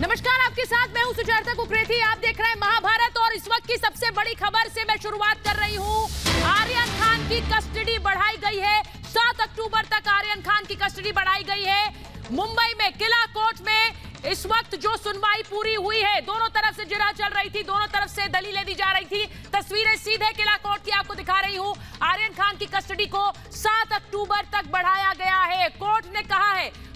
नमस्कार, आपके साथ मैं हूं सुजाता कुकरेती। आप देख रहे हैं महाभारत और इस वक्त की सबसे बड़ी खबर से मैं शुरुआत कर रही हूं। आर्यन खान की कस्टडी बढ़ाई गई है। 7 अक्टूबर तक आर्यन खान की कस्टडी बढ़ाई गई है। मुंबई में किला कोर्ट में इस वक्त जो सुनवाई पूरी हुई है, दोनों तरफ से जिरह चल रही थी, दोनों तरफ से दलीलें दी जा रही थी। तस्वीरें सीधे किला कोर्ट की आपको दिखा रही हूं। आर्यन खान की कस्टडी को 7 अक्टूबर तक बढ़ाया गया है।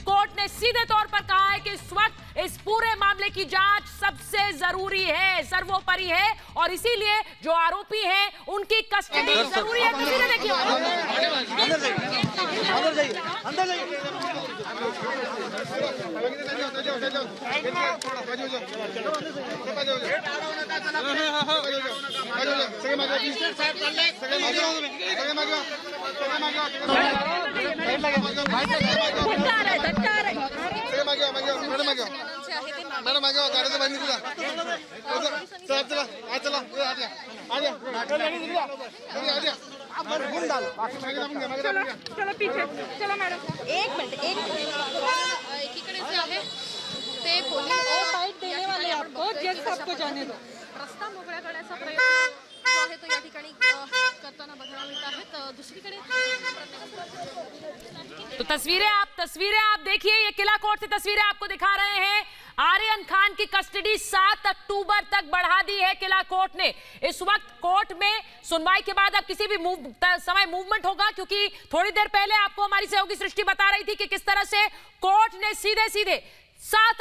कोर्ट ने सीधे तौर पर कहा है कि इस वक्त इस पूरे मामले की जांच सबसे जरूरी है, सर्वोपरि है, और इसीलिए जो आरोपी हैं उनकी कस्टडी जरूरी है। तस्वीरें देखिए। मैडम आ जाओ, गाड़ी से बाहर निकलो। चला चलो पीछे चलो मॅडम. एक मिनिट एकीकडे जे आहे ते पोलीस फाईट देने वाले आपको जस्ट आपको जाने दो. रस्ता मोकळा करण्याचा प्रयत्न जो आहे तो या ठिकाणी करताना बघायला मिळत आहे. तर दुसरीकडे तो तस्वीरें आप देखिए। ये किला कोर्ट से तस्वीरें आपको दिखा रहे हैं। आर्यन खान की कस्टडी 7 अक्टूबर तक बढ़ा दी है किला कोर्ट ने। इस वक्त कोर्ट में सुनवाई के बाद अब किसी भी समय मूवमेंट होगा, क्योंकि थोड़ी देर पहले आपको हमारी सहयोगी सृष्टि बता रही थी कि किस तरह से कोर्ट ने सीधे 7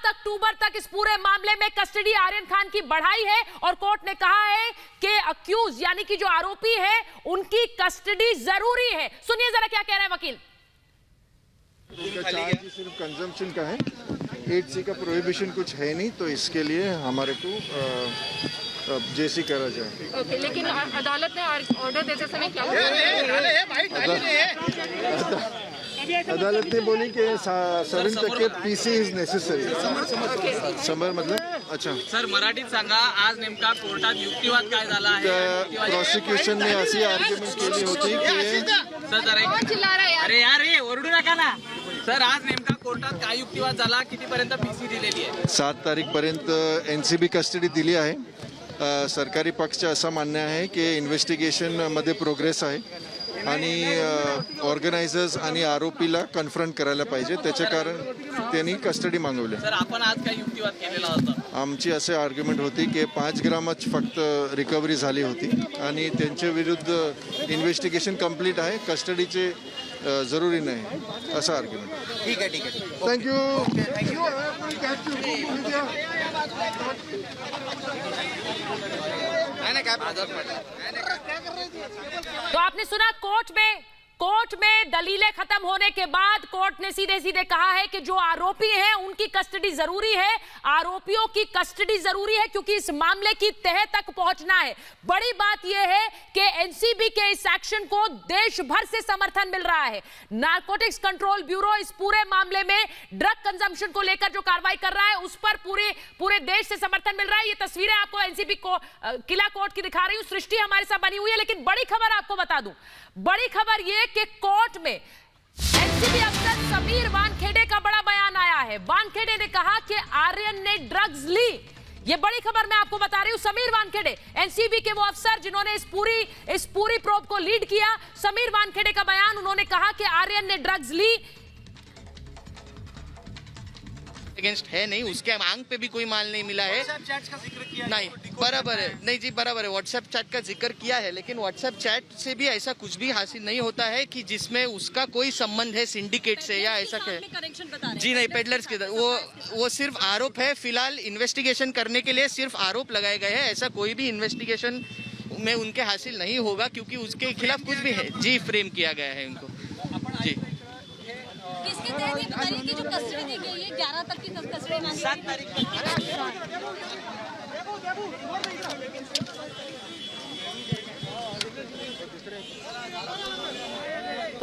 अक्टूबर तक इस पूरे मामले में कस्टडी आर्यन खान की बढ़ाई है। और कोर्ट ने कहा है कि अक्यूज यानी कि जो आरोपी है उनकी कस्टडी जरूरी है। सुनिए जरा क्या कह रहे हैं वकील। चार्ज सिर्फ कंजम्पशन का है, 8C का प्रोहिबिशन कुछ है नहीं, तो इसके लिए हमारे को जेसी करा जाए। ओके, लेकिन अदालत ने ऑर्डर देते समय क्या अदालत ने बोली कि 7 टक्के PC इज नेसेसरी. समर मतलब अच्छा सर मराठीत सांगा, आज नेमका कोर्टात युक्तिवाद काय झाला आहे? प्रॉसिक्युशनने अशी आर्ग्युमेंट केली होती की सर जरा अरे यार हे ओरडू नका ना सर. आज नेमका कोर्टात काय युक्तिवाद झाला? कितीपर्यंत PC दिलेली आहे? 7 तारीखपर्यंत NCB कस्टडी दिली आहे. सरकारी पक्षचं असं म्हणणं आहे की इन्व्हेस्टिगेशनमध्ये प्रोग्रेस आहे आणि ऑर्गनायझर्स आणि आरोपीला कन्फ्रंट करायला पाहिजे, त्याच्या कारण त्यांनी कस्टडी मागवली. सर आपण आज काय युक्तिवाद केलेला होता? आमची असे आर्ग्युमेंट होती की 5 ग्रामच फक्त रिकव्हरी झाली होती आणि त्यांच्या विरुद्ध इन्व्हेस्टिगेशन कंप्लीट आहे, कस्टडीचे जरुरी नाही, असं आर्ग्युमेंट. ठीक आहे थँक्यू. तो आपने सुना, कोर्ट में दलीलें खत्म होने के बाद कोर्ट ने सीधे कहा है कि जो आरोपी हैं उनकी कस्टडी जरूरी है, आरोपियों की कस्टडी जरूरी है, क्योंकि इस मामले की तह तक पहुंचना है। बड़ी बात यह है कि एनसीबी के इस एक्शन को देश भर से समर्थन मिल रहा है। नारकोटिक्स कंट्रोल ब्यूरो इस पूरे मामले में ड्रग कंजम्पशन को लेकर जो कार्रवाई कर रहा है उस पर पूरे देश से समर्थन मिल रहा है। ये तस्वीरें आपको एनसीबी को किला कोर्ट की दिखा रही हूं। सृष्टि हमारे साथ बनी हुई है, लेकिन बड़ी खबर आपको बता दूं, बड़ी खबर यह कि कोर्ट में एनसीबी अफसर समीर वानखेड़े का बड़ा बयान आया है। वानखेड़े ने कहा कि आर्यन ने ड्रग्स ली। ये बड़ी खबर मैं आपको बता रही हूं। समीर वानखेड़े, एनसीबी के वो अफसर जिन्होंने इस पूरी प्रोब को लीड किया, समीर वानखेड़े का बयान, उन्होंने कहा कि आर्यन ने ड्रग्स ली। अगेंस्ट है नहीं, उसके मांग पे भी कोई माल नहीं मिला है. नहीं, बराबर है, नहीं जी बराबर है, व्हाट्सएप चैट का जिक्र किया है, लेकिन व्हाट्सएप चैट से भी ऐसा कुछ भी हासिल नहीं होता है कि जिसमें उसका कोई संबंध है सिंडिकेट से या ऐसा क्या. जी नहीं, पेडलर्स के वो सिर्फ आरोप है. फिलहाल इन्वेस्टिगेशन करने के लिए सिर्फ आरोप लगाए गए हैं. ऐसा कोई भी इन्वेस्टिगेशन में उनके हासिल नहीं होगा, क्योंकि उसके खिलाफ कुछ भी है जी फ्रेम किया गया है उनको. जी किसके तहत ये बताइए कि जो कस्टडी दी गई है 11 तक की कस्टडी मांगी 7 तारीख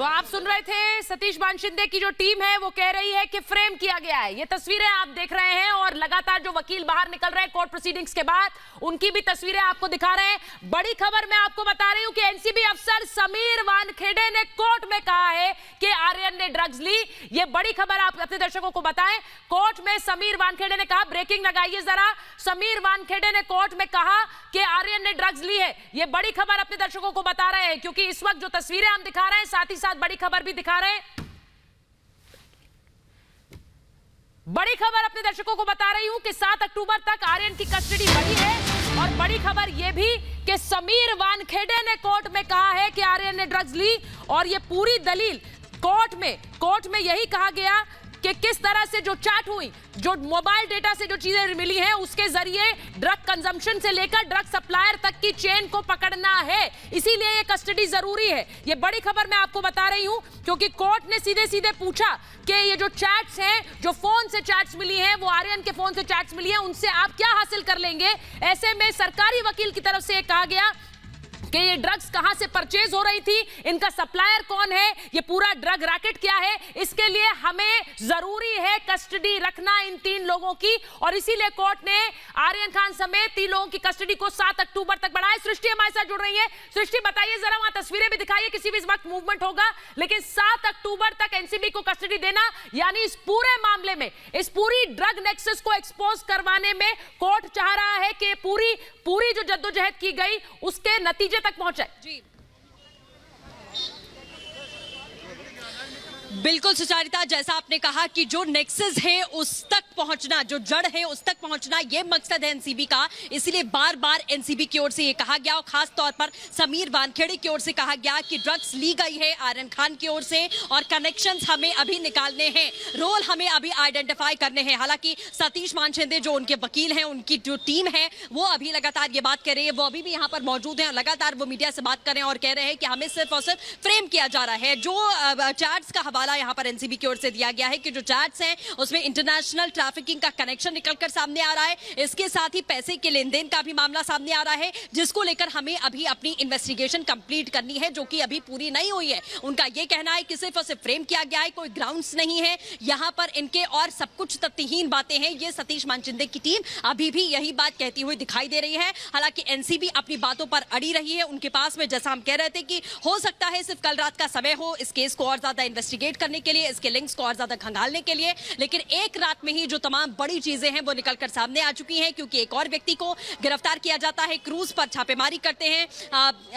तो आप सुन रहे थे सतीश मान शिंदे की जो टीम है वो कह रही है कि फ्रेम किया गया है। ये तस्वीरें आप देख रहे हैं और लगातार जो वकील बाहर निकल रहे हैं कोर्ट प्रोसीडिंग्स के बाद उनकी भी तस्वीरें आपको दिखा रहे हैं। बड़ी खबर मैं आपको बता रही हूं कि एनसीबी अफसर समीर वानखेड़े ने कोर्ट में कहा है कि आर्यन ने ड्रग्स ली। ये बड़ी खबर आप अपने दर्शकों को बताएं। कोर्ट में समीर वानखेड़े ने कहा, ब्रेकिंग लगाइए जरा, समीर वानखेड़े ने कोर्ट में कहा कि आर्यन ने ड्रग्स ली है। ये बड़ी खबर अपने दर्शकों को बता रहे हैं क्योंकि इस वक्त जो तस्वीरें हम दिखा रहे हैं साथ ही साथ बड़ी खबर भी दिखा रहे हैं। बड़ी खबर अपने दर्शकों को बता रही हूं कि 7 अक्टूबर तक आर्यन की कस्टडी बढ़ी है और बड़ी खबर यह भी कि समीर वानखेड़े ने कोर्ट में कहा है कि आर्यन ने ड्रग्स ली और यह पूरी दलील कोर्ट में यही कहा गया कि किस तरह से जो चैट हुई, जो मोबाइल डेटा से जो चीजें मिली हैं उसके जरिए ड्रग कंजम्पशन से लेकर ड्रग सप्लायर तक की चेन को पकड़ना है, इसीलिए ये कस्टडी जरूरी है। ये बड़ी खबर मैं आपको बता रही हूं क्योंकि कोर्ट ने सीधे सीधे पूछा कि ये जो चैट्स हैं, जो फोन से चैट्स मिली हैं, वो आर्यन के फोन से चैट्स मिली हैं, उनसे आप क्या हासिल कर लेंगे। ऐसे में सरकारी वकील की तरफ से ये कहा गया कि ये ड्रग्स कहां से परचेज हो रही थी, इनका सप्लायर कौन है, ये पूरा ड्रग रैकेट क्या है, इसके लिए हमें जरूरी है कस्टडी रखना इन 3 लोगों की और इसीलिए कोर्ट ने आर्यन खान समेत 3 लोगों की कस्टडी को 7 अक्टूबर तक बढ़ाया। सृष्टि हमारे साथ जुड़ रही है। सृष्टि बताइए जरा, वहां तस्वीरें भी दिखाइए, किसी भी इस वक्त मूवमेंट होगा लेकिन 7 अक्टूबर तक एनसीबी को कस्टडी देना यानी इस पूरे मामले में, इस पूरी ड्रग नेक्सस को एक्सपोज करवाने में कोर्ट चाह रहा है कि पूरी जो जद्दोजहद की गई उसके नतीजे तक पहुंचे। जी बिल्कुल सुचारिता, जैसा आपने कहा कि जो नेक्सस है उस तक पहुंचना, जो जड़ है उस तक पहुंचना, ये मकसद है एनसीबी का। इसलिए बार बार एनसीबी की ओर से ये कहा गया और खास तौर पर समीर वानखेड़े की ओर से कहा गया कि ड्रग्स ली गई है आर्यन खान की ओर से और कनेक्शंस हमें अभी निकालने हैं, रोल हमें अभी आइडेंटिफाई करने हैं। हालांकि सतीश मान शिंदे जो उनके वकील हैं, उनकी जो टीम है वो अभी लगातार ये बात कर रही है, वो अभी भी यहाँ पर मौजूद है और लगातार वो मीडिया से बात कर रहे हैं और कह रहे हैं कि हमें सिर्फ और सिर्फ फ्रेम किया जा रहा है। जो चैट्स का हवाला यहां पर एनसीबी की ओर से दिया गया है कि जो चैट्स हैं उसमें इंटरनेशनल ट्रैफिकिंग का कनेक्शन निकलकर सामने आ रहा है, इसके साथ ही पैसे के लेन देन का भी मामला सामने आ रहा है जिसको लेकर हमें अभी अपनी इन्वेस्टिगेशन कंप्लीट करनी है जो कि अभी पूरी नहीं हुई है। उनका यह कहना है कि सिर्फ और सिर्फ फ्रेम किया गया है, कोई ग्राउंड्स नहीं है यहां पर इनके और सब कुछ तथ्यहीन बातें हैं। ये सतीश मान शिंदे की टीम अभी भी यही बात कहती हुई दिखाई दे रही है। हालांकि एनसीबी अपनी बातों पर अड़ी रही है। उनके पास में, जैसा हम कह रहे थे कि हो सकता है सिर्फ कल रात का समय हो इस केस को और ज्यादा इन्वेस्टिगेट करने के लिए, इसके लिंक्स को और ज्यादा खंगालने के लिए, लेकिन एक रात में ही जो तमाम बड़ी चीजें हैं वो निकलकर सामने आ चुकी हैं क्योंकि एक और व्यक्ति को गिरफ्तार किया जाता है, क्रूज पर छापेमारी करते हैं,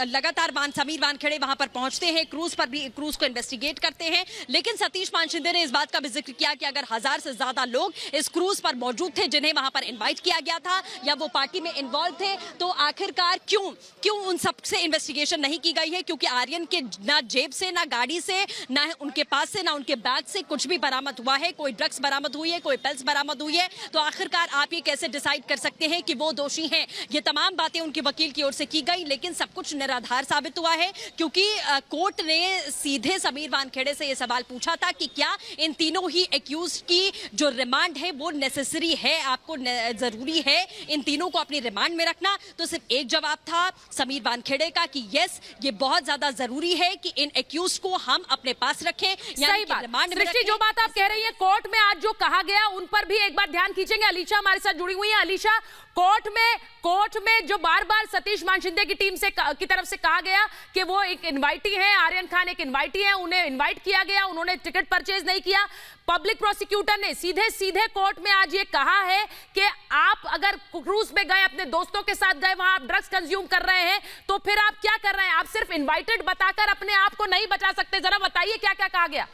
लगातार समीर वानखेड़े वहां पर पहुंचते हैं, क्रूज को इन्वेस्टिगेट करते हैं। लेकिन सतीश मान शिंदे ने इस बात का भी जिक्र किया कि अगर 1000 से ज्यादा लोग इस क्रूज पर मौजूद थे जिन्हें वहां पर इन्वाइट किया गया था या वो पार्टी में इन्वॉल्व थे, तो आखिरकार क्यों उन सबसे इन्वेस्टिगेशन नहीं की गई है क्योंकि आर्यन के ना जेब से, ना गाड़ी से, ना उनके पास से, ना उनके बैग से कुछ भी बरामद हुआ है, कोई ड्रग्स बरामद हुई है, कोई पिल्स बरामद हुई है। तो आखिरकार आप ये कैसे डिसाइड कर सकते हैं कि वो दोषी हैं। ये तमाम बातें उनके वकील की ओर से की गई लेकिन सब कुछ निराधार साबित हुआ है क्योंकि कोर्ट ने सीधे समीर वानखेड़े से ये सवाल पूछा था कि क्या इन तीनों ही एक्यूज की जो रिमांड है वो नेसेसरी है, आपको जरूरी है इन तीनों को अपनी रिमांड में रखना। तो सिर्फ एक जवाब था समीर वानखेड़े का कि यस, ये बहुत ज्यादा जरूरी है कि इन एक्यूज को हम अपने पास रखें। सही बात, सृष्टि जो बात आप कह रही है कोर्ट में आज जो कहा गया उन पर भी एक बार ध्यान खींचेंगे। अलीशा हमारे साथ जुड़ी हुई है। अलीशा, कोर्ट में जो बार बार सतीश मान शिंदे की टीम की तरफ से कहा गया कि वो एक इनवाइटी है, आर्यन खान एक इनवाइटी है, उन्हें इनवाइट किया गया, उन्होंने टिकट परचेज नहीं किया। पब्लिक प्रोसिक्यूटर ने सीधे कोर्ट में आज ये कहा है कि आप अगर क्रूज में गए, अपने दोस्तों के साथ गए, वहां आप ड्रग्स कंज्यूम कर रहे हैं तो फिर आप क्या कर रहे हैं, आप सिर्फ इन्वाइटेड बताकर अपने आप को नहीं बचा सकते। जरा बताइए क्या क्या कहा गया।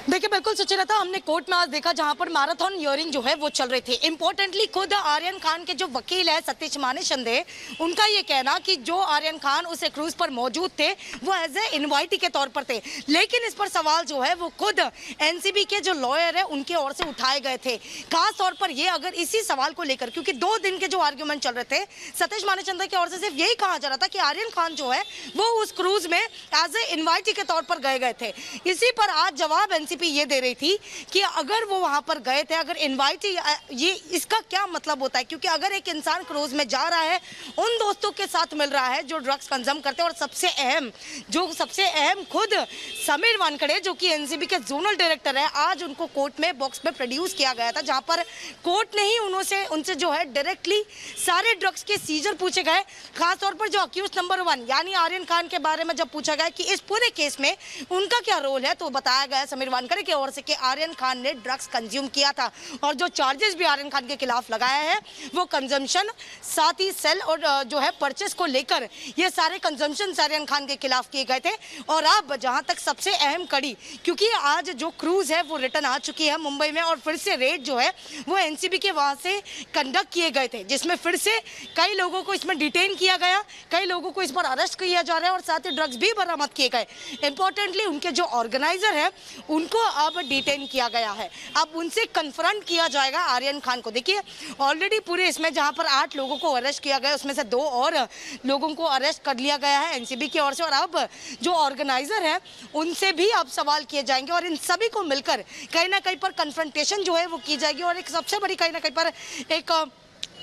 देखिए बिल्कुल सुचेता, हमने कोर्ट में आज देखा जहां पर मैराथन हियरिंग जो है वो चल रही थी। इंपॉर्टेंटली खुद आर्यन खान के जो वकील है सतीश मान शिंदे, उनका ये कहना कि जो आर्यन खान उस क्रूज पर मौजूद थे वो एज ए इनवाइटी के तौर पर थे, लेकिन इस पर सवाल जो है वो खुद एनसीबी के जो लॉयर है उनके ओर से उठाए गए थे। खास तौर पर ये अगर इसी सवाल को लेकर, क्योंकि 2 दिन के जो आर्ग्यूमेंट चल रहे थे, सतीश मान शिंदे की ओर से सिर्फ यही कहा जा रहा था कि आर्यन खान जो है वो उस क्रूज में एज ए इनवाइटी के तौर पर गए थे। इसी पर आज जवाब एनसीबी पे ये दे रही थी कि अगर वो वहां पर गए थे, अगर इनवाइट, ये इसका क्या मतलब होता है? क्योंकि अगर एक इंसान क्रूज में जा रहा है, उन दोस्तों के साथ मिल रहा है जो ड्रग्स कंज्यूम करते हैं, और सबसे अहम खुद समीर वानखेड़े जो कि एनसीबी के जोनल डायरेक्टर है, आज उनको कोर्ट में बॉक्स में प्रोड्यूस किया गया था, जहां पर कोर्ट ने ही उनसे जो है डायरेक्टली सारे ड्रग्स के सीजर पूछे गए। खासतौर पर जो अक्यूज नंबर 1 यानी आर्यन खान के बारे में जब पूछा गया कि इस पूरे केस में उनका क्या रोल है, तो बताया गया समीर वानखेड़े की ओर से कि आर्यन खान ने ड्रग्स कंज्यूम किया था, और जो चार्जेस भी आर्यन खान के खिलाफ लगाया है वो कंजम्पशन, साथ ही सेल और जो है परचेस को लेकर ये सारे कंजम्पशन आर्यन खान के खिलाफ किए गए थे। और अब जहां तक सबसे अहम कड़ी, क्योंकि आज जो क्रूज है वो रिटर्न आ चुकी है मुंबई में, और फिर से रेड जो है वो एनसीबी के वहां से कंडक्ट किए गए थे, जिसमें फिर से कई लोगों को इसमें डिटेन किया गया, कई लोगों को इस पर अरेस्ट किया जा रहा है, और साथ ही ड्रग्स भी बरामद किए गए। इंपॉर्टेंटली उनके जो ऑर्गेनाइजर है उनको अब डिटेन किया गया है, अब उनसे कन्फ्रंट किया जाएगा आर्यन खान को। देखिए ऑलरेडी पूरे इसमें जहां पर 8 लोगों को अरेस्ट किया गया, उसमें से 2 और लोगों को अरेस्ट कर लिया गया है एनसीबी की ओर से, और अब जो ऑर्गेनाइजर है उनसे भी अब सवाल किए जाएंगे, और इन सभी को मिलकर कहीं ना कहीं पर कन्फ्रंटेशन जो है वो की जाएगी। और एक सबसे बड़ी कहीं ना कहीं पर एक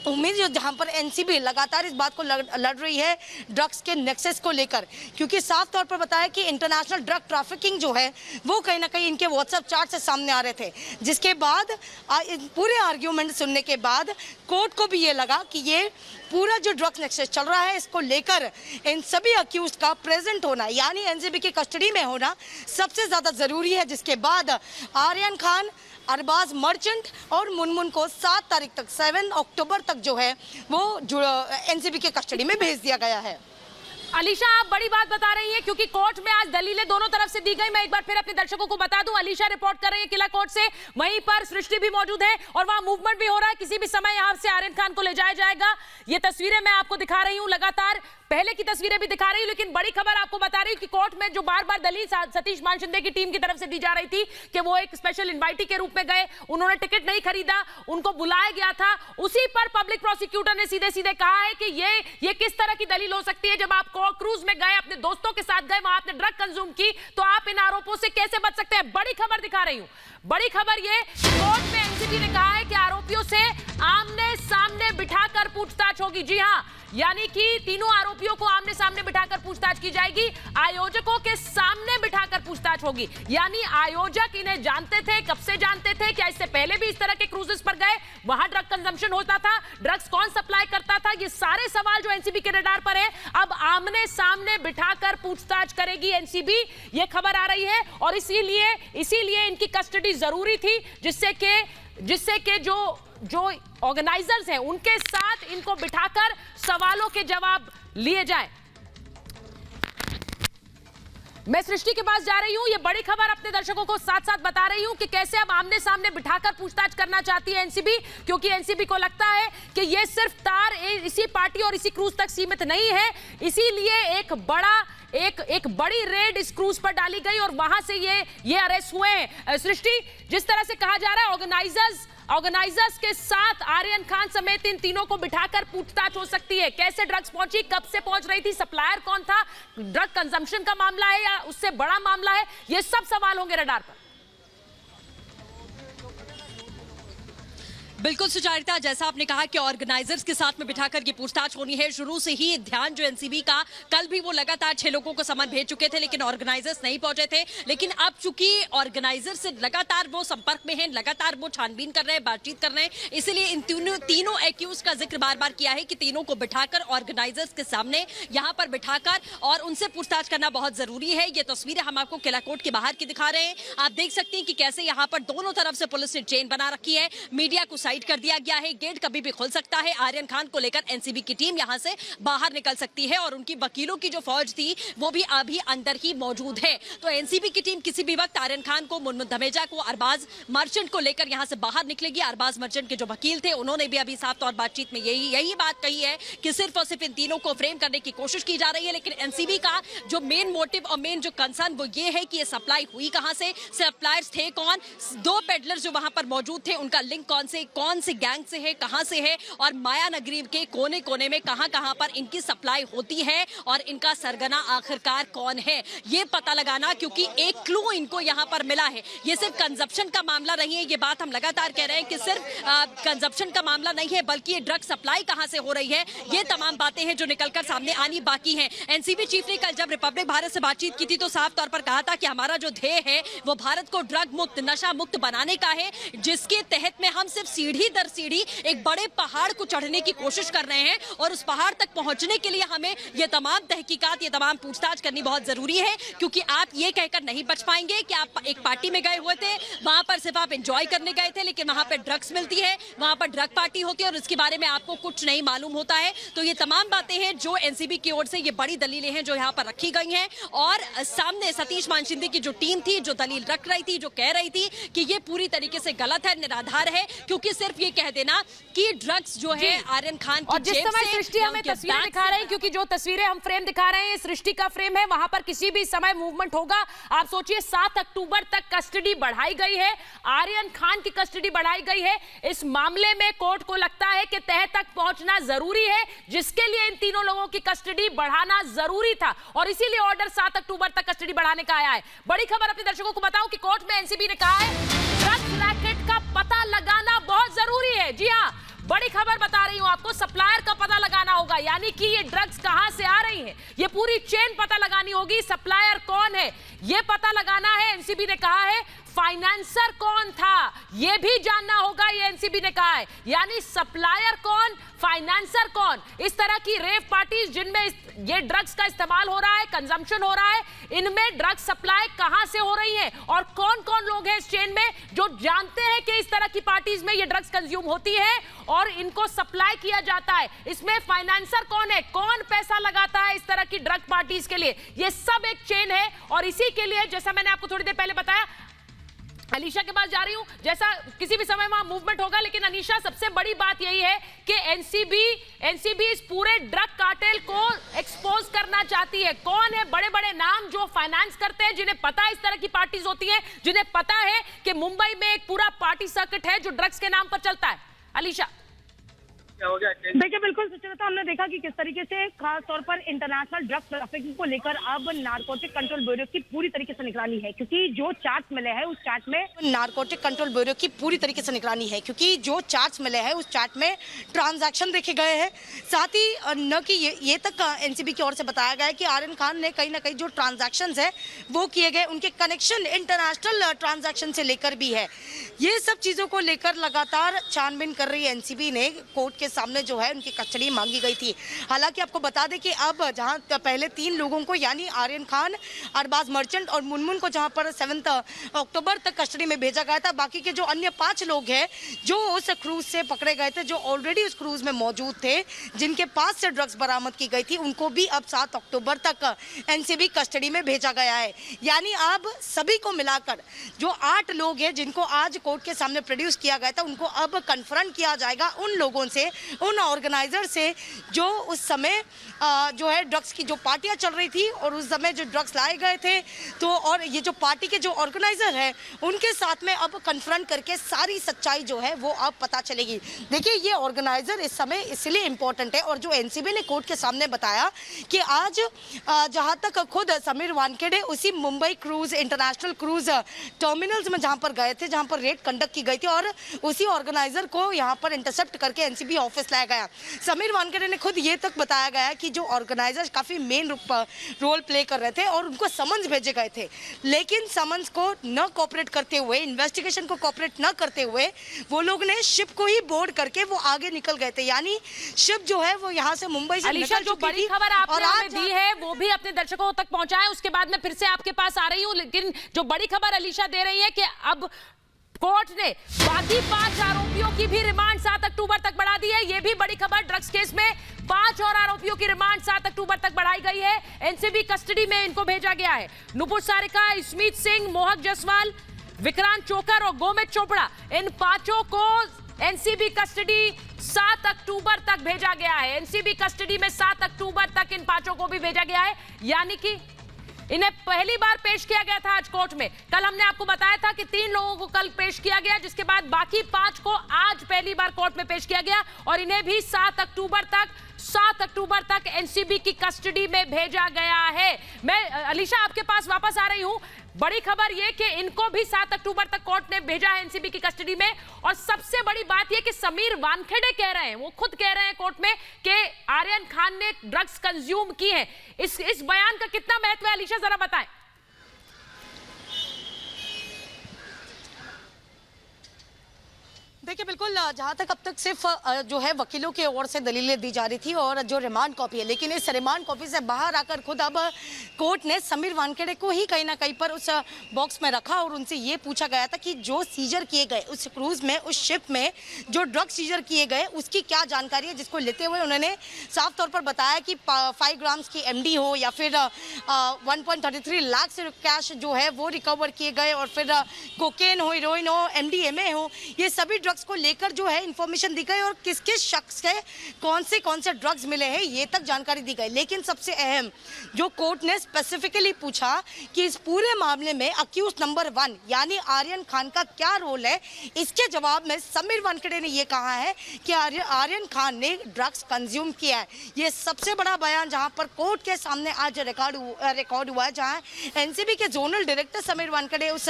उम्मीद जो जहां पर एनसीबी लगातार इस बात को लड़ रही है ड्रग्स के नेक्सस को लेकर, क्योंकि साफ तौर पर बताया कि इंटरनेशनल ड्रग ट्रैफिकिंग जो है वो कहीं ना कहीं इनके व्हाट्सएप चैट से सामने आ रहे थे, जिसके बाद पूरे आर्ग्यूमेंट सुनने के बाद कोर्ट को भी ये लगा कि ये पूरा जो ड्रग्स नेक्सस चल रहा है इसको लेकर इन सभी अक्यूज का प्रेजेंट होना, यानी एनसीबी की कस्टडी में होना सबसे ज्यादा जरूरी है, जिसके बाद आर्यन खान, अरबाज मर्चेंट और मुनमुन को 7 तारीख तक 7 अक्टूबर तक जो है वो एनसीबी के कस्टडी में भेज दिया गया है। अलीशा, आप बड़ी बात बता रही हैं क्योंकि कोर्ट में आज दलीलें दोनों तरफ से दी गई। मैं एक बार फिर अपने दर्शकों को बता दूं, अलीशा रिपोर्ट कर रही है किला कोर्ट से, वहीं पर सृष्टि भी मौजूद है और वहां मूवमेंट भी हो रहा है, किसी भी समय यहां से आर्यन खान को ले जाया जाएगा। ये तस्वीरें मैं आपको दिखा रही हूं, लगातार पहले की तस्वीरें भी दिखा रही हूं, लेकिन बड़ी खबर आपको बता रही हूं कि कोर्ट में जो बार बार दलील सतीश मान शिंदे की टीम की तरफ से दी जा रही थी कि वो एक स्पेशल इनवाइटी के रूप में गए, उन्होंने टिकट नहीं खरीदा, उनको बुलाया गया था, उसी पर पब्लिक प्रोसिक्यूटर ने सीधे सीधे कहा है कि ये किस तरह की दलील हो सकती है? जब आप क्रूज में गए, अपने दोस्तों के साथ गए, वहां आपने ड्रग कंज्यूम की, तो आप इन आरोपों से कैसे बच सकते हैं? बड़ी खबर दिखा रही हूं, बड़ी खबर ये, कोर्ट में एनसीबी ने कहा है कि आरोपियों से आमने सामने बिठाकर पूछताछ होगी। जी हां, यानी कि तीनों आरोपियों को आमने सामने बिठाकर पूछताछ की जाएगी, आयोजकों के सामने बिठाकर पूछताछ होगी। यानी आयोजक इन्हें जानते थे, कब से जानते थे, क्या इससे पहले भी इस तरह के क्रूजेस पर गए, वहां ड्रग कंजम्पशन होता था, ड्रग्स कौन सप्लाई करता था, ये सारे सवाल जो एनसीबी के रडार पर है, अब आमने सामने बिठाकर पूछताछ करेगी एनसीबी, ये खबर आ रही है। और इसीलिए इनकी कस्टडी जरूरी थी, जिससे के जो ऑर्गेनाइजर्स हैं उनके साथ इनको बिठाकर सवालों के जवाब लिए जाएं। मैं सृष्टि के पास जा रही हूं, ये बड़ी खबर अपने दर्शकों को साथ साथ बता रही हूं कि कैसे अब आमने सामने बिठाकर पूछताछ करना चाहती है एनसीबी, क्योंकि एनसीबी को लगता है कि ये सिर्फ तार इसी पार्टी और इसी क्रूज तक सीमित नहीं है, इसीलिए एक बड़ी रेड इस क्रूज पर डाली गई और वहां से ये अरेस्ट हुए हैं। सृष्टि, जिस तरह से कहा जा रहा है ऑर्गेनाइजर्स के साथ आर्यन खान समेत इन तीनों को बिठाकर पूछताछ हो सकती है, कैसे ड्रग्स पहुंची, कब से पहुंच रही थी, सप्लायर कौन था, ड्रग कंजम्पशन का मामला है या उससे बड़ा मामला है, ये सब सवाल होंगे रडार पर। बिल्कुल सुचारिता, जैसा आपने कहा कि ऑर्गेनाइजर्स के साथ में बिठाकर ये पूछताछ होनी है। शुरू से ही ध्यान जो एनसीबी का, कल भी वो लगातार 6 लोगों को समन भेज चुके थे, लेकिन ऑर्गेनाइजर्स नहीं पहुंचे थे। लेकिन अब चूंकि ऑर्गेनाइजर्स से लगातार वो संपर्क में हैं, लगातार वो छानबीन कर रहे हैं, बातचीत कर रहे हैं, इसीलिए इन तीनों एक्यूज का जिक्र बार बार किया है कि तीनों को बिठाकर ऑर्गेनाइजर्स के सामने यहाँ पर बिठाकर और उनसे पूछताछ करना बहुत जरूरी है। ये तस्वीरें हम आपको किला कोर्ट के बाहर की दिखा रहे हैं। आप देख सकते हैं कि कैसे यहाँ पर दोनों तरफ से पुलिस ने चेन बना रखी है, मीडिया को साइड कर दिया गया है, गेट कभी भी खुल सकता है। आर्यन खान को लेकर एनसीबी की टीम यहां से बाहर निकल सकती है और उनकी वकीलों की जो फौज थी वो भी अभी अंदर ही मौजूद है। तो एनसीबी की टीम किसी भी वक्त आर्यन खान को, मुनमुन धमेजा को, अरबाज मर्चेंट को लेकर यहां से बाहर निकलेगी। अरबाज मर्चेंट के जो वकील थे उन्होंने भी अभी साफ तौर बातचीत में यही बात कही है कि सिर्फ और सिर्फ इन तीनों को फ्रेम करने की कोशिश की जा रही है, लेकिन एनसीबी का जो मेन मोटिव और मेन जो कंसर्न वो ये है कि ये सप्लाई हुई कहां से, सप्लायर्स थे कौन, 2 पेडलर्स जो वहां पर मौजूद थे उनका लिंक कौन से कौन से गैंग से है, कहां से है और माया नगरी के कोने कोने में कहां पर इनकी सप्लाई होती है और इनका सरगना आखिरकार कौन है, ये पता लगाना, क्योंकि एक क्लू इनको यहां पर मिला है। ये सिर्फ कंजप्शन का मामला नहीं है, ये बात हम लगातार कह रहे हैं कि सिर्फ कंजप्शन का मामला नहीं है, बल्कि ये ड्रग सप्लाई कहां से हो रही है, ये तमाम बातें हैं जो निकलकर सामने आनी बाकी हैं। एनसीबी चीफ ने कल जब रिपब्लिक भारत से बातचीत की थी तो साफ तौर पर कहा था कि हमारा जो ध्येय है वो भारत को ड्रग मुक्त, नशा मुक्त बनाने का है, जिसके तहत में हम सिर्फ सीढ़ी दर सीढ़ी एक बड़े पहाड़ को चढ़ने की कोशिश कर रहे हैं और उस पहाड़ तक पहुंचने के लिए हमें ये तमाम तहकीकात, ये तमाम पूछताछ करनी बहुत जरूरी है, क्योंकि आप ये कहकर नहीं बच पाएंगे कि आप एक पार्टी में गए हुए थे, वहां पर सिर्फ आप एंजॉय करने गए थे, लेकिन वहां पर ड्रग्स मिलती है, वहां पर ड्रग पार्टी होती है और उसके बारे में आपको कुछ नहीं मालूम होता है। तो ये तमाम बातें हैं जो एनसीबी की ओर से ये बड़ी दलीलें हैं जो यहाँ पर रखी गई हैं और सामने सतीश मानशिंदे की जो टीम थी, जो दलील रख रही थी, जो कह रही थी कि ये पूरी तरीके से गलत है, निराधार है, क्योंकि सिर्फ ये कह देना कि ड्रग्स जो है आर्यन खान की जिस जेब समय से सृष्टि हमें तस्वीरें दिखा रहे हैं, क्योंकि जो तस्वीरें हम फ्रेम दिखा रहे हैं ये सृष्टि का फ्रेम है, वहां पर किसी भी समय मूवमेंट होगा। आप सोचिए 7 अक्टूबर तक कस्टडी बढ़ाई गई है, आर्यन खान की कस्टडी बढ़ाई गई है। इस मामले में कोर्ट को लगता है कि तह तक पहुंचना जरूरी है, जिसके लिए इन तीनों लोगों की कस्टडी बढ़ाना जरूरी था और इसीलिए ऑर्डर 7 अक्टूबर तक कस्टडी बढ़ाने का आया है। बड़ी खबर अपने दर्शकों को बताऊं कि कोर्ट में एनसीबी ने कहा है ड्रग्स रैकेट का पता लगाना बहुत जरूरी है। जी हां, बड़ी खबर बता रही हूं आपको, सप्लायर का पता लगाना होगा, यानी कि ये ड्रग्स कहां से आ रही हैं, ये पूरी चेन पता लगानी होगी। सप्लायर कौन है ये पता लगाना है। एनसीबी ने कहा है फाइनेंसर कौन था ये भी जानना होगा, ये एनसीबी ने कहा है, यानी सप्लायर कौन, फाइनेंसर कौन। इस तरह की रेव पार्टीज जिनमें ये ड्रग्स का इस्तेमाल हो रहा है, कंजम्पशन हो रहा है, इनमें ड्रग्स सप्लाई कहां से हो रही है और कौन कौन लोग हैं इस चेन में जो जानते हैं कि इस तरह की पार्टीज में ये ड्रग्स कंज्यूम होती है और इनको सप्लाई किया जाता है। इसमें फाइनेंसर कौन है, कौन पैसा लगाता है इस तरह की ड्रग पार्टीज के लिए, ये सब एक चेन है। और इसी के लिए जैसा मैंने आपको थोड़ी देर पहले बताया, अलीशा के पास जा रही हूं, जैसा किसी भी समय वहां मूवमेंट होगा, लेकिन अनीशा सबसे बड़ी बात यही है कि एनसीबी इस पूरे ड्रग कार्टेल को एक्सपोज करना चाहती है। कौन है बड़े बड़े नाम जो फाइनेंस करते हैं, जिन्हें पता है इस तरह की पार्टीज होती हैं, जिन्हें पता है कि मुंबई में एक पूरा पार्टी सर्किट है जो ड्रग्स के नाम पर चलता है। अलीशा, देखिए बिल्कुल सुचेता, हमने देखा कि किस तरीके से खास तौर पर इंटरनेशनल ड्रग ट्रैफिकिंग को लेकर अब नारकोटिक कंट्रोल ब्यूरो की पूरी तरीके से निगरानी है, क्योंकि जो चार्ट्स मिले हैं उस चार्ट में नारकोटिक कंट्रोल ब्यूरो की पूरी तरीके से निगरानी है, क्योंकि जो चार्ट्स मिले हैं उस चार्ट में ट्रांजैक्शन देखे गए हैं। साथ ही न कि ये तक एनसीबी की ओर से बताया गया है कि आर्यन खान ने कहीं ना कहीं जो ट्रांजैक्शन है वो किए गए, उनके कनेक्शन इंटरनेशनल ट्रांजैक्शन से लेकर भी है। ये सब चीजों को लेकर लगातार छानबीन कर रही है एनसीबी ने। कोर्ट के सामने जो है उनकी कस्टडी मांगी गई थी। हालांकि आपको बता दें कि अब जहां पहले 3 लोगों को यानी आर्यन खान, अरबाज मर्चेंट और मुनमुन को जहां पर 7 अक्टूबर तक कस्टडी में भेजा गया था, बाकी के जो अन्य 5 लोग हैं जो उस क्रूज से पकड़े गए थे, जो ऑलरेडी उस क्रूज में मौजूद थे, जिनके पास से ड्रग्स बरामद की गई थी, उनको भी अब 7 अक्टूबर तक एनसीबी कस्टडी में भेजा गया है। यानी अब सभी को मिलाकर जो 8 लोग हैं जिनको आज कोर्ट के सामने प्रोड्यूस किया गया था, उनको अब कन्फ्रंट किया जाएगा उन लोगों से, उन ऑर्गेनाइजर से जो उस समय जो है ड्रग्स की जो पार्टियां चल रही थी और उस समय जो ड्रग्स लाए गए थे, तो और ये जो पार्टी के जो ऑर्गेनाइजर है उनके साथ में अब कन्फ्रंट करके सारी सच्चाई जो है वो अब पता चलेगी। देखिए ये ऑर्गेनाइजर इस समय इसलिए इम्पोर्टेंट है और जो एनसीबी ने कोर्ट के सामने बताया कि आज जहां तक खुद समीर वानखेड़े उसी Mumbai cruise international cruise terminals में जहां पर गए थे, जहां पर रेड कंडक्ट की गई थी और उसी ऑर्गेनाइजर को यहां पर इंटरसेप्ट करके एनसीबी ऑफिस लाया गया। समीर वानखेड़े ने खुद ये तक बताया गया है कि जो ऑर्गेनाइजर्स काफी मेन रोल प्ले कर रहे थे और उनको समन्स भेजे गए थे, लेकिन समन्स को न कोऑपरेट करते हुए, इन्वेस्टिगेशन को कोऑपरेट न करते हुए वो लोग ने शिप को ही बोर्ड करके वो आगे निकल गए थे। यानी शिप जो है वो यहाँ से मुंबई से अलीशा, जो बड़ी खबर आपने हमें दी है वो भी अपने दर्शकों तक पहुंचाएं, उसके बाद मैं फिर से आपके पास आ रही हूं। लेकिन जो बड़ी खबर अलीशा दे रही है कि अब कोर्ट ने बाकी 5 आरोपियों की भी रिमांड 7 अक्टूबर तक बढ़ा दी है। यह भी बड़ी खबर, ड्रग्स केस में 5 और आरोपियों की रिमांड 7 अक्टूबर तक बढ़ाई गई है। एनसीबी कस्टडी में इनको भेजा गया है। नुपुर सारिका, स्मित सिंह, मोहक जसवाल, विक्रांत चोकर और गोमित चोपड़ा, इन 5 को एनसीबी कस्टडी 7 अक्टूबर तक भेजा गया है। एनसीबी कस्टडी में 7 अक्टूबर तक इन 5 को भी भेजा गया है। यानी कि इन्हें पहली बार पेश किया गया था आज कोर्ट में। कल हमने आपको बताया था कि 3 लोगों को कल पेश किया गया, जिसके बाद बाकी 5 को आज पहली बार कोर्ट में पेश किया गया और इन्हें भी 7 अक्टूबर तक एनसीबी की कस्टडी में भेजा गया है। मैं अलीशा आपके पास वापस आ रही हूं। बड़ी खबर यह कि इनको भी 7 अक्टूबर तक कोर्ट ने भेजा है एनसीबी की कस्टडी में। और सबसे बड़ी बात यह कि समीर वानखेड़े कह रहे हैं, वो खुद कह रहे हैं कोर्ट में कि आर्यन खान ने ड्रग्स कंज्यूम की है। इस बयान का कितना महत्व है अलीशा, जरा बताएं। देखिए बिल्कुल, जहाँ तक अब तक सिर्फ जो है वकीलों की ओर से दलीलें दी जा रही थी और जो रिमांड कॉपी है, लेकिन इस रिमांड कॉपी से बाहर आकर खुद अब कोर्ट ने समीर वानखेड़े को ही कहीं ना कहीं पर उस बॉक्स में रखा और उनसे ये पूछा गया था कि जो सीजर किए गए उस क्रूज में, उस शिप में जो ड्रग सीजर किए गए उसकी क्या जानकारी है, जिसको लेते हुए उन्होंने साफ तौर पर बताया कि 5 ग्राम्स की MD हो या फिर 1.33 लाख से कैश जो है वो रिकवर किए गए और फिर कोकेन हो, हीरोइन हो, MDMA हो, ये सभी ड्रग्स को लेकर जो है इंफॉर्मेशन दी गई और किस किस शख्स के कौन से ड्रग्स मिले हैं ये तक जानकारी दी गई। लेकिन सबसे अहम जो कोर्ट ने स्पेसिफिकली पूछा कि इस पूरे मामले में अक्यूज नंबर 1 यानी आर्यन खान का क्या रोल है, इसके जवाब में समीर वानखेड़े ने ये कहा है कि आर्यन खान ने ड्रग्स कंज्यूम किया है। ये सबसे बड़ा बयान जहां पर कोर्ट के सामने आज रिकॉर्ड हुआ है, जहां एनसीबी के जोनल डायरेक्टर समीर वानखेड़े उस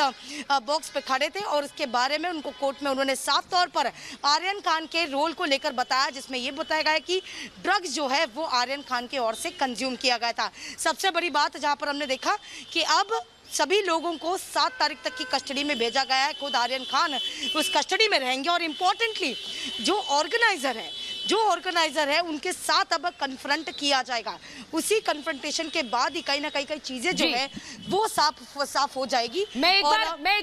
बॉक्स पे खड़े थे और उसके बारे में उनको कोर्ट में उन्होंने साफ तौर पर आर्यन खान के रोल को लेकर बताया, जिसमें यह बताया गया कि ड्रग्स जो है वो आर्यन खान की ओर से कंज्यूम किया गया था। सबसे बड़ी बात जहां पर हमने देखा कि अब सभी लोगों को 7 तारीख तक की कस्टडी में भेजा गया है। खुद आर्यन खान उस कस्टडी में रहेंगे और इम्पोर्टेंटली जो ऑर्गेनाइजर है उनके साथ अब कन्फ्रंट किया जाएगा। उसी कन्फ्रंटेशन के बाद ही कहीं ना कहीं चीजें जो है वो साफ हो जाएगी। मैं एक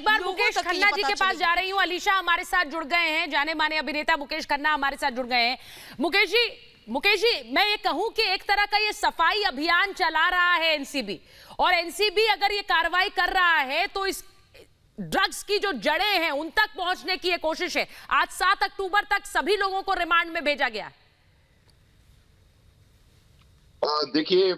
बार मुकेश खन्ना जी के पास जा रही हूँ। अलीशा हमारे साथ जुड़ गए हैं, जाने माने अभिनेता मुकेश खन्ना हमारे साथ जुड़ गए हैं। मुकेश जी, मैं ये कहूं कि एक तरह का ये सफाई अभियान चला रहा है एनसीबी, और एनसीबी अगर ये कार्रवाई कर रहा है तो इस ड्रग्स की जो जड़ें हैं उन तक पहुंचने की ये कोशिश है। आज 7 अक्टूबर तक सभी लोगों को रिमांड में भेजा गया। देखिए,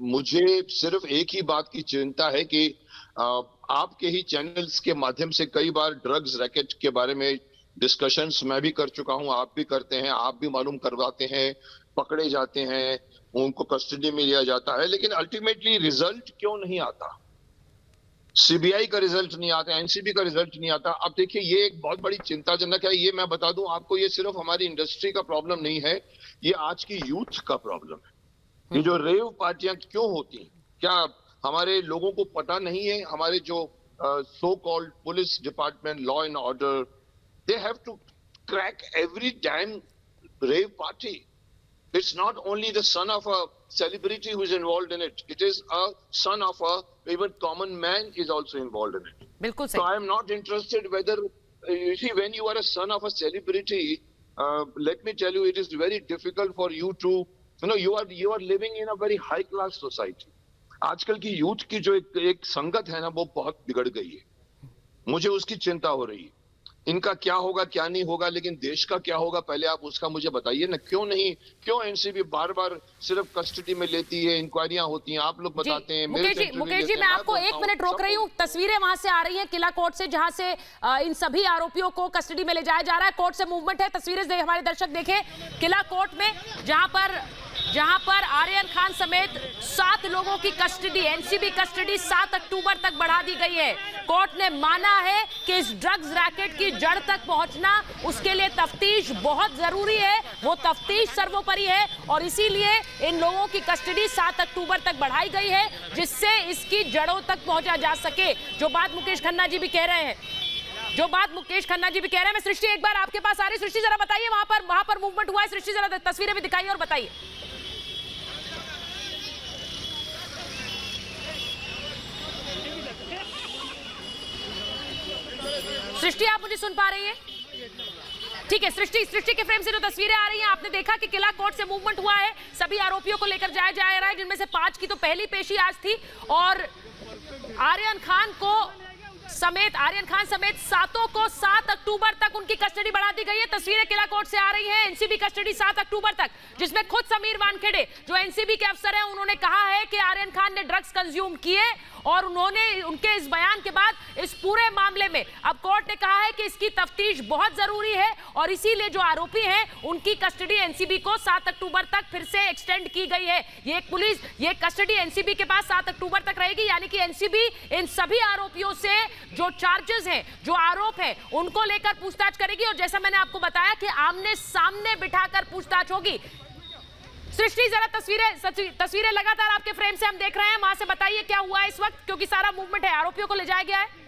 मुझे सिर्फ एक ही बात की चिंता है कि आपके ही चैनल्स के माध्यम से कई बार ड्रग्स रैकेट के बारे में डिस्कशंस मैं भी कर चुका हूं, आप भी करते हैं, आप भी मालूम करवाते हैं, पकड़े जाते हैं, उनको कस्टडी में लिया जाता है, लेकिन अल्टीमेटली रिजल्ट क्यों नहीं आता? सीबीआई का रिजल्ट नहीं आता, एनसीबी का रिजल्ट नहीं आता। अब देखिए, ये एक बहुत बड़ी चिंताजनक है। ये मैं बता दूं आपको, ये सिर्फ हमारी इंडस्ट्री का प्रॉब्लम नहीं है, ये आज की यूथ का प्रॉब्लम है। ये जो रेव पार्टियां क्यों होती, क्या हमारे लोगों को पता नहीं है? हमारे जो so called police department, law and order, they have to crack every damn rave party. It's not only the son of a celebrity who is involved in it. It is a son of a even common man is also involved in it. बिल्कुल सही. So I am not interested whether you see, when you are a son of a celebrity, let me tell you, it is very difficult for you to, you are living in a very high class society. आजकल की youth की जो एक संगत है ना, वो बहुत बिगड़ गई है। मुझे उसकी चिंता हो रही है। इनका क्या होगा, क्या नहीं होगा, लेकिन देश का क्या होगा, पहले आप उसका मुझे बताइए ना। क्यों एनसीबी बार बार सिर्फ कस्टडी में लेती है, इंक्वायरियां होती हैं, आप लोग बताते हैं। मुकेश जी, मैं आपको 1 मिनट रोक रही हूँ। तस्वीरें वहां से आ रही हैं किला कोर्ट से, जहां से इन सभी आरोपियों को कस्टडी में ले जाया जा रहा है। कोर्ट से मूवमेंट है, तस्वीरें हमारे दर्शक देखें किला कोर्ट में, जहां पर आर्यन खान समेत 7 लोगों की कस्टडी, एनसीबी कस्टडी 7 अक्टूबर तक बढ़ा दी गई है। कोर्ट ने माना है कि इस ड्रग्स रैकेट की जड़ तक पहुंचना, उसके लिए तफ्तीश बहुत जरूरी है, वो तफ्तीश सर्वोपरि है, और इसीलिए इन लोगों की कस्टडी 7 अक्टूबर तक बढ़ाई गई है, जिससे इसकी जड़ों तक पहुंचा जा सके। जो बात मुकेश खन्ना जी भी कह रहे हैं, मैं सृष्टि एक बार आपके पास आ रही। सृष्टि जरा बताइए, वहां पर मूवमेंट हुआ है, सृष्टि जरा तस्वीरें भी दिखाइए और बताइए। सृष्टि, आप मुझे सुन पा रही हैं? ठीक है, सृष्टि के फ्रेम से जो तस्वीरें आ रही हैं, आपने देखा कि किला कोर्ट से मूवमेंट हुआ है, सभी आरोपियों को लेकर जाया जा रहा है, जिनमें से 5 की तो पहली पेशी आज थी, और आर्यन खान को समेत आर्यन खान समेत सातों को 7 अक्टूबर तक उनकी कस्टडी बढ़ा दी गई है। तस्वीरें किला कोर्ट से आ रही हैं। एनसीबी कस्टडी 7 अक्टूबर तक, जिसमें खुद समीर वानखेड़े जो एनसीबी के अफसर हैं उन्होंने कहा है कि आर्यन खान ने ड्रग्स कंज्यूम किए और उन्होंने उनके इस बयान के बाद इस पूरे मामले में अब कोर्ट ने कहा है कि इसकी तफ्तीश बहुत जरूरी है और इसीलिए जो आरोपी हैं उनकी कस्टडी एनसीबी को 7 अक्टूबर तक फिर से एक्सटेंड की गई है। ये कस्टडी एनसीबी के पास 7 अक्टूबर तक रहेगी, यानी कि एनसीबी इन सभी आरोपियों से जो चार्जेस हैं, जो आरोप हैं, उनको लेकर पूछताछ करेगी और जैसा मैंने आपको बताया कि आमने सामने बिठाकर पूछताछ होगी। सृष्टि, जरा तस्वीरें लगातार आपके फ्रेम से हम देख रहे हैं, वहां से बताइए क्या हुआ है इस वक्त, क्योंकि सारा मूवमेंट है, आरोपियों को ले जाया गया है।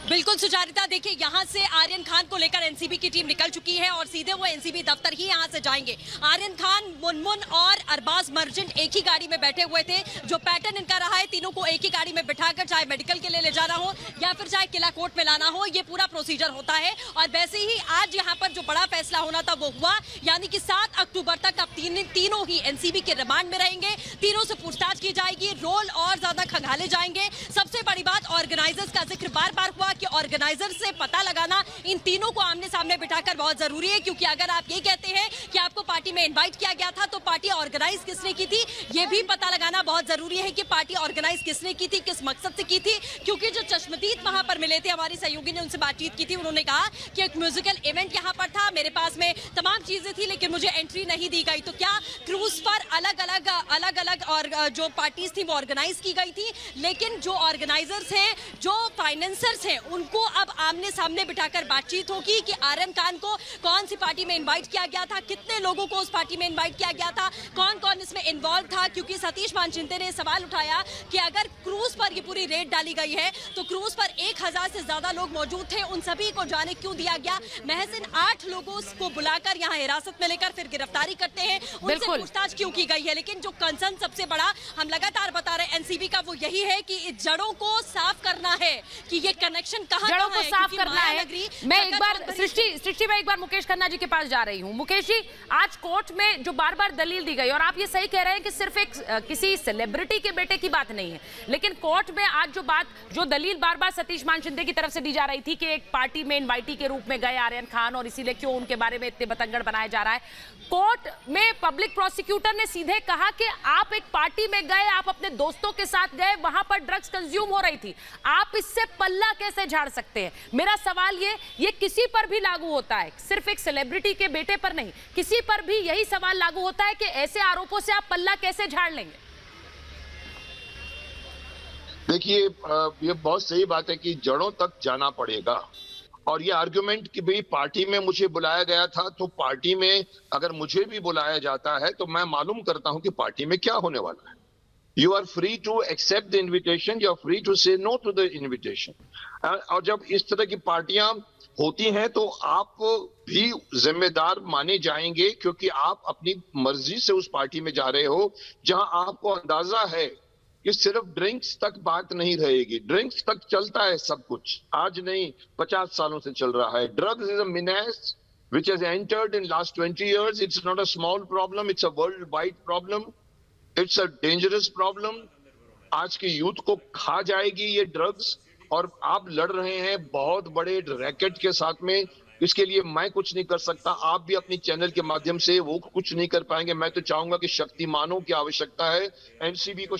बिल्कुल सुचारिता, देखिए यहाँ से आर्यन खान को लेकर एनसीबी की टीम निकल चुकी है और सीधे वो एनसीबी दफ्तर ही यहाँ से जाएंगे। आर्यन खान, मुनमुन और अरबाज मर्चेंट एक ही गाड़ी में बैठे हुए थे। जो पैटर्न इनका रहा है, तीनों को एक ही गाड़ी में बिठाकर चाहे मेडिकल के लिए ले जाना हो या फिर चाहे किला कोर्ट में लाना हो, ये पूरा प्रोसीजर होता है। और वैसे ही आज यहाँ पर जो बड़ा फैसला होना था वो हुआ, यानी कि 7 अक्टूबर तक अब तीनों ही एनसीबी के रिमांड में रहेंगे। तीनों से पूछताछ की जाएगी, रोल और ज्यादा खंगाले जाएंगे। सबसे बड़ी बात, ऑर्गेनाइजर्स का जिक्र बार बार हुआ कि ऑर्गेनाइजर से पता लगाना इन तीनों को आमने सामने बिठाकर बहुत जरूरी है, क्योंकि अगर आप ये कहते हैं कि आपको पार्टी में इनवाइट किया गया था तो पार्टी ऑर्गेनाइज किसने की थी, ये भी पता लगाना बहुत जरूरी है कि पार्टी ऑर्गेनाइज किसने की थी, किस मकसद से की थी। क्योंकि जो चश्मदीद वहां पर मिले थे, हमारी सहयोगी ने उनसे बातचीत की थी, उन्होंने कहा कि एक म्यूजिकल इवेंट यहाँ पर था, मेरे पास में तमाम चीजें थी लेकिन मुझे एंट्री नहीं दी गई। तो क्या क्रूज पर अलग अलग और जो पार्टीज थी वो ऑर्गेनाइज की गई थी, लेकिन जो ऑर्गेनाइजर्स हैं, जो फाइनेंसर्स हैं, उनको अब आमने सामने बिठाकर बातचीत होगी कि आर्यन खान को कौन सी पार्टी में इनवाइट किया गया था, कितने लोगों को उस पार्टी में इनवाइट किया गया था, कौन कौन इसमें इन्वॉल्व था। क्योंकि सतीश मानचिंते ने सवाल उठाया कि अगर क्रूज पर ये पूरी रेड डाली गई है तो क्रूज पर 1000 से ज्यादा लोग मौजूद थे, उन सभी को जाने क्यों दिया गया। महज इन 8 लोगों को बुलाकर यहाँ हिरासत में लेकर फिर गिरफ्तारी करते हैं, उनसे पूछताछ क्यों की गई है। लेकिन जो कंसर्न सबसे बड़ा हम लगातार बता रहे हैं एनसीबी का, वो यही है कि इस जड़ों को साफ करना है कि ये कनेक्शन कहां है, साफ करना है। मैं एक बार सृष्टि मैं एक बार मुकेश खन्ना जी के पास जा रही हूं। मुकेश जी, आज कोर्ट में जो बार बार दलील दी गई, और आप ये सही कह रहे हैं कि सिर्फ एक किसी सेलिब्रिटी के बेटे की बात नहीं है, लेकिन कोर्ट में आज जो दलील बार बार सतीश मानचिंते की तरफ से दी जा रही थी कि एक पार्टी में इनवाइटी के रूप में गए आर्यन खान और इसीलिए क्यों उनके बारे में इतने बतंगड़ बनाया जा रहा है। कोर्ट में पब्लिक प्रोसिक्यूटर ने सीधे कहा कि आप एक पार्टी में गए, आप अपने दोस्तों के साथ गए, वहां पर ड्रग्स कंज्यूम हो रही थी, आप इससे पल्ला कैसे झाड़ सकते हैं। मेरा सवाल ये किसी पर भी लागू होता है, सिर्फ एक सेलिब्रिटी के बेटे पर नहीं, किसी पर भी यही सवाल लागू होता है कि ऐसे आरोपों से आप पल्ला कैसे झाड़ लेंगे। देखिए, ये बहुत सही बात है कि जड़ों तक जाना पड़ेगा। और ये आर्गुमेंट कि भाई पार्टी में मुझे बुलाया गया था, तो पार्टी में अगर मुझे भी बुलाया जाता है तो मैं मालूम करता हूं कि पार्टी में क्या होने वाला है। You are free to accept the invitation, you are free to say no to the invitation. और जब इस तरह की पार्टियां होती हैं तो आप भी जिम्मेदार माने जाएंगे, क्योंकि आप अपनी मर्जी से उस पार्टी में जा रहे हो जहां आपको अंदाजा है कि सिर्फ ड्रिंक्स तक बात नहीं रहेगी। ड्रिंक्स तक चलता है सब कुछ, आज नहीं 50 सालों से चल रहा है। Drugs is a menace which has entered in last 20 years. It's not a small problem, it's a worldwide problem. It's a dangerous problem. आज की यूथ को खा जाएगी ये ड्रग्स, और आप लड़ रहे हैं बहुत बड़े रैकेट के साथ में। इसके लिए मैं कुछ नहीं कर सकता, आप भी अपनी चैनल के माध्यम से वो कुछ नहीं कर पाएंगे। मैं तो चाहूंगा कि शक्तिमानों की आवश्यकता है, एनसीबी को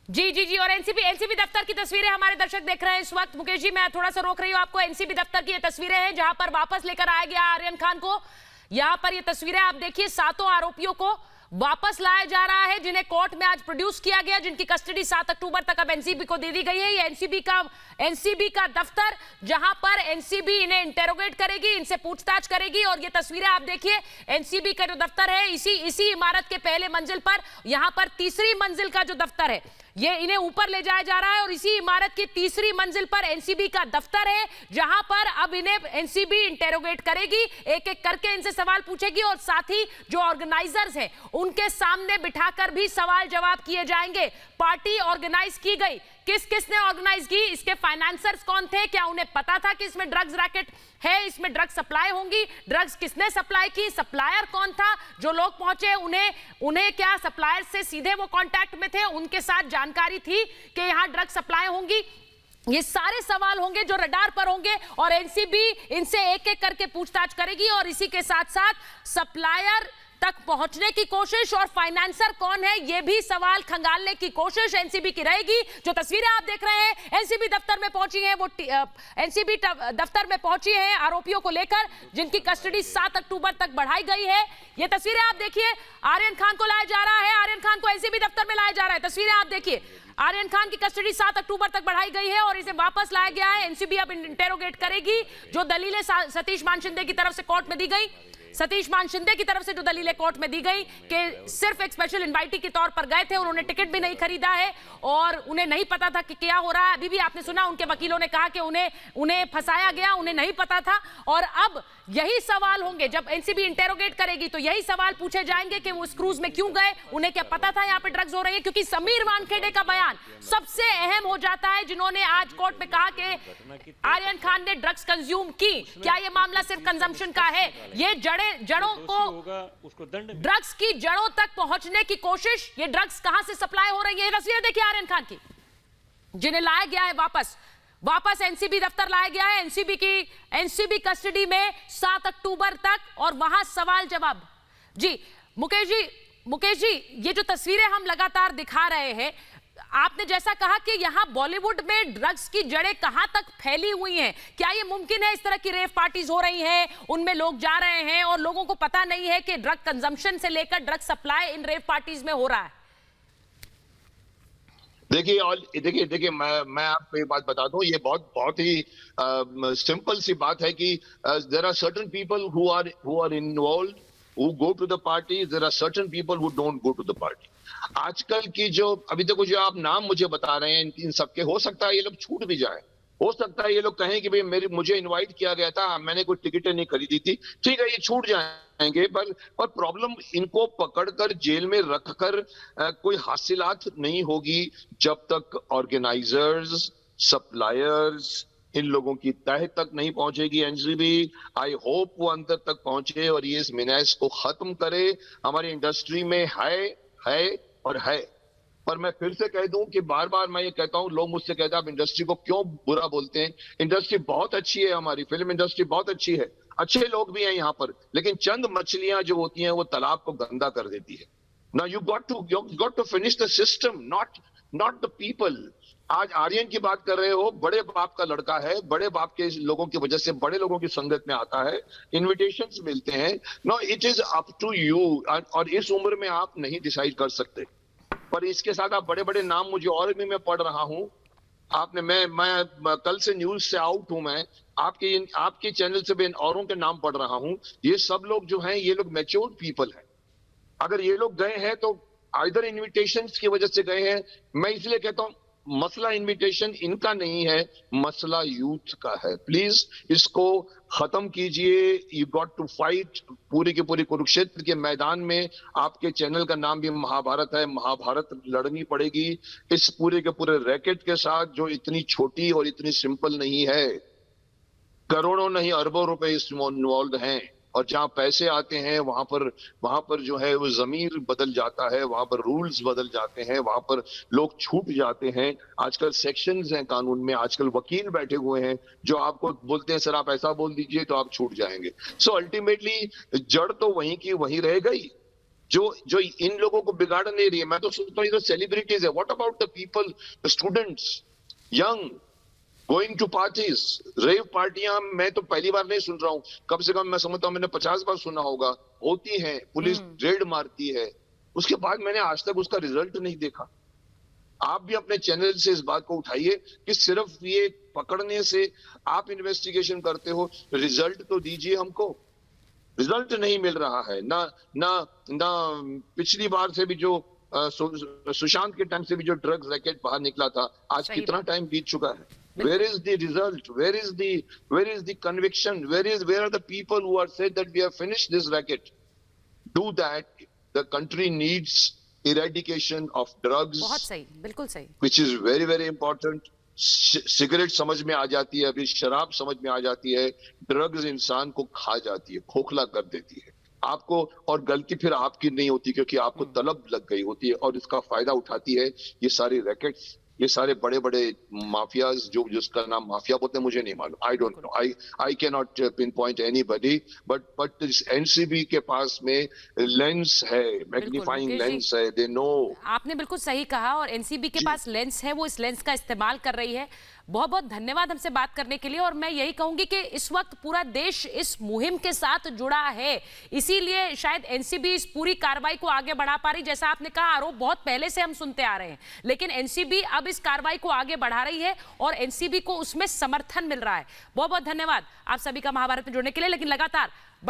जी और एनसीबी दफ्तर की तस्वीरें हमारे दर्शक देख रहे हैं इस वक्त। मुकेश जी, मैं थोड़ा सा रोक रही हूं आपको। एनसीबी दफ्तर की ये तस्वीरें हैं जहां पर वापस लेकर आया गया आर्यन खान को। यहां पर ये तस्वीरें आप देखिए, 7 आरोपियों को वापस लाया जा रहा है, जिन्हें कोर्ट में आज प्रोड्यूस किया गया, जिनकी कस्टडी 7 अक्टूबर तक अब एनसीबी को दे दी गई है। ये एनसीबी का दफ्तर, जहां पर एनसीबी इन्हें इंटेरोगेट करेगी, इनसे पूछताछ करेगी। और ये तस्वीरें आप देखिए, एनसीबी का जो दफ्तर है इसी इमारत के पहले मंजिल पर, यहां पर तीसरी मंजिल का जो दफ्तर है, ये इन्हें ऊपर ले जाया जा रहा है और इसी इमारत की तीसरी मंजिल पर एनसीबी का दफ्तर है, जहां पर अब इन्हें एनसीबी इंटेरोगेट करेगी, एक एक करके इनसे सवाल पूछेगी और साथ ही जो ऑर्गेनाइजर्स हैं उनके सामने बिठाकर भी सवाल जवाब किए जाएंगे। पार्टी ऑर्गेनाइज की गई, किस किसने ऑर्गेनाइज की, इसके फाइनेंसर्स कौन थे, क्या उन्हें पता था कि इसमें ड्रग्स रैकेट है, इसमें ड्रग्स सप्लाई होंगी, ड्रग्स किसने सप्लाई की, सप्लायर कौन था, जो लोग पहुंचे उन्हें क्या सप्लायर से सीधे वो कांटेक्ट में थे, उनके साथ जानकारी थी कि यहां ड्रग्स सप्लाई होंगी। ये सारे सवाल होंगे जो रडार पर होंगे और एनसीबी इनसे एक एक करके पूछताछ करेगी और इसी के साथ साथ सप्लायर तक पहुंचने की कोशिश और फाइनेंसर कौन है ये भी सवाल खंगालने की कोशिश एनसीबी की रहेगी। जो तस्वीरें आप देख रहे हैं एनसीबी दफ्तर में पहुंची हैं, वो एनसीबी दफ्तर में पहुंची हैं आरोपियों को लेकर जिनकी कस्टडी 7 अक्टूबर तक बढ़ाई गई है। ये तस्वीरें आप देखिए, आर्यन खान को लाया जा रहा है, आर्यन खान को एनसीबी दफ्तर में लाया जा रहा है। तस्वीरें आप देखिए, आर्यन खान की कस्टडी 7 अक्टूबर तक बढ़ाई गई है और इसे वापस लाया गया है। एनसीबी अब इंटेरोगेट करेगी। जो दलीलें सतीश मान शिंदे की तरफ से कोर्ट में दी गई, सतीश मान शिंदे की तरफ से जो दलीलें कोर्ट में दी गई कि सिर्फ एक स्पेशल इनवाइटी के तौर पर गए थे, उन्होंने टिकट भी नहीं खरीदा है और उन्हें नहीं पता था कि क्या हो रहा है। अभी भी आपने सुना उनके वकीलों ने कहा कि उन्हें फंसाया गया, उन्हें नहीं पता था। और अब यही सवाल होंगे जब एनसीबी इंटेरोगेट करेगी तो यही सवाल पूछे जाएंगे कि वो उस क्रूज में क्यों गए, उन्हें क्या पता था यहाँ पे ड्रग्स हो रही है। क्योंकि समीर वानखेड़े का बयान सबसे अहम हो जाता है, जिन्होंने आज कोर्ट में कहा कि आर्यन खान ने ड्रग्स कंज्यूम की। क्या ये मामला सिर्फ कंजम्पशन का है? ये जड़ों को ड्रग्स की जड़ों तक पहुंचने की कोशिश, ये ड्रग्स कहां से सप्लाई हो रही है। तस्वीरें देखिए आर्यन खान की, जिन्हें लाया गया है वापस एनसीबी दफ्तर लाया गया है, एनसीबी कस्टडी में 7 अक्टूबर तक और वहां सवाल जवाब। जी मुकेश जी ये जो तस्वीरें हम लगातार दिखा रहे हैं, आपने जैसा कहा कि यहां बॉलीवुड में ड्रग्स की जड़ें कहां तक फैली हुई हैं, क्या ये मुमकिन है इस तरह की रेव पार्टीज हो रही हैं, उनमें लोग जा रहे हैं और लोगों को पता नहीं है कि ड्रग कंजम्पशन से लेकर drug supply in rave parties में हो रहा है? देखिए मैं आपको एक बात बता दूं, ये बहुत ही सिंपल सी बात है कि there are certain people who are involved, who go to the party, there are certain people who don't go to the party. आजकल की जो अभी तक जो आप नाम मुझे बता रहे हैं इन सबके, हो सकता है ये लोग छूट भी जाए, हो सकता है ये लोग कहें कि भाई मुझे इनवाइट किया गया था, मैंने कोई टिकटें नहीं खरीदी थी, ठीक है ये छूट जाएंगे। पर प्रॉब्लम इनको पकड़कर जेल में रखकर कोई हासिलात नहीं होगी जब तक ऑर्गेनाइजर्स, सप्लायर्स, इन लोगों की तह तक नहीं पहुंचेगी एनसीबी। आई होप वो अंदर तक पहुंचे और ये इस मिनास को खत्म करे। हमारी इंडस्ट्री में है और है। पर मैं फिर से कह दूं कि बार बार मैं ये कहता हूं, लोग मुझसे कहते हैं आप इंडस्ट्री को क्यों बुरा बोलते हैं। इंडस्ट्री बहुत अच्छी है, हमारी फिल्म इंडस्ट्री बहुत अच्छी है, अच्छे लोग भी हैं यहाँ पर, लेकिन चंद मछलियां जो होती हैं वो तालाब को गंदा कर देती है ना। You got to finish the system, not the people. आज आर्यन की बात कर रहे हो, बड़े बाप का लड़का है, बड़े बाप के लोगों की वजह से बड़े लोगों की संगत में आता है, इन्विटेशंस मिलते हैं। No, it is up to you. और इस उम्र में आप नहीं डिसाइड कर सकते, पर इसके साथ आप बड़े बड़े नाम मुझे और भी मैं पढ़ रहा हूं। आपने मैं कल से न्यूज से आउट हूं, मैं आपके चैनल से भी औरों के नाम पढ़ रहा हूं। ये सब लोग जो हैं ये लोग मैच्योर्ड पीपल हैं। अगर ये लोग गए हैं तो आइदर इन्विटेशंस की वजह से गए हैं। मैं इसलिए कहता हूं मसला इन्विटेशन इनका नहीं है, मसला यूथ का है। प्लीज इसको खत्म कीजिए। You got to fight. पूरी की पूरी कुरुक्षेत्र के मैदान में आपके चैनल का नाम भी महाभारत है, महाभारत लड़नी पड़ेगी इस पूरे के पूरे रैकेट के साथ, जो इतनी छोटी और इतनी सिंपल नहीं है। करोड़ों नहीं अरबों रुपए इसमें इन्वॉल्व हैं और जहां पैसे आते हैं वहां पर जो है वो जमीर बदल जाता है, वहां पर रूल्स बदल जाते हैं, वहां पर लोग छूट जाते हैं। आजकल सेक्शंस हैं कानून में, आजकल वकील बैठे हुए हैं जो आपको बोलते हैं सर आप ऐसा बोल दीजिए तो आप छूट जाएंगे। सो अल्टीमेटली जड़ तो वहीं की वहीं रह गई, जो इन लोगों को बिगाड़ नहीं रही है। मैं तो सोचता हूँ ये तो सेलिब्रिटीज है। What about the people, the students, young, going to parties, rave पार्टियां मैं तो पहली बार नहीं सुन रहा हूं, कम से कम मैं समझता हूं मैंने 50 बार सुना होगा। होती है, पुलिस रेड मारती है, उसके बाद मैंने आज तक उसका रिजल्ट नहीं देखा। आप भी अपने चैनल से इस बात को उठाइए कि सिर्फ ये पकड़ने से आप इन्वेस्टिगेशन करते हो, रिजल्ट तो दीजिए हमको। रिजल्ट नहीं मिल रहा है। ना पिछली बार से भी जो सुशांत के टाइम से भी जो ड्रग्स रैकेट बाहर निकला था, आज कितना टाइम बीत चुका है। Where is the result? Where is the conviction? Where are the people who are said that we have finished this racket? Do that. The country needs eradication of drugs, बहुत सही, बिल्कुल सही। Which is very very important. Cigarette समझ में आ जाती है, अभी शराब समझ में आ जाती है, ड्रग्स इंसान को खा जाती है, खोखला कर देती है आपको, और गलती फिर आपकी नहीं होती क्योंकि आपको तलब लग गई होती है, और इसका फायदा उठाती है ये सारी रैकेट्स, ये सारे बड़े बड़े माफियाज, जो जिसका नाम माफिया बोलते हैं मुझे नहीं मालूम, I don't know, I can not pin point anybody, but NCB के पास में लेंस है, मैग्नीफाइंग मुकेश जी, लेंस है, दे नो। आपने बिल्कुल सही कहा, और एनसीबी के पास लेंस है, वो इस लेंस का इस्तेमाल कर रही है। बहुत बहुत धन्यवाद हमसे बात करने के लिए। और मैं यही कहूंगी कि इस वक्त पूरा देश इस मुहिम के साथ जुड़ा है, इसीलिए शायद एनसीबी इस पूरी कार्रवाई को आगे बढ़ा पा रही। जैसा आपने कहा, आरोप बहुत पहले से हम सुनते आ रहे हैं, लेकिन एनसीबी अब इस कार्रवाई को आगे बढ़ा रही है और एनसीबी को उसमें समर्थन मिल रहा है। बहुत बहुत धन्यवाद आप सभी का महाभारत में जुड़ने के लिए। लेकिन लगातार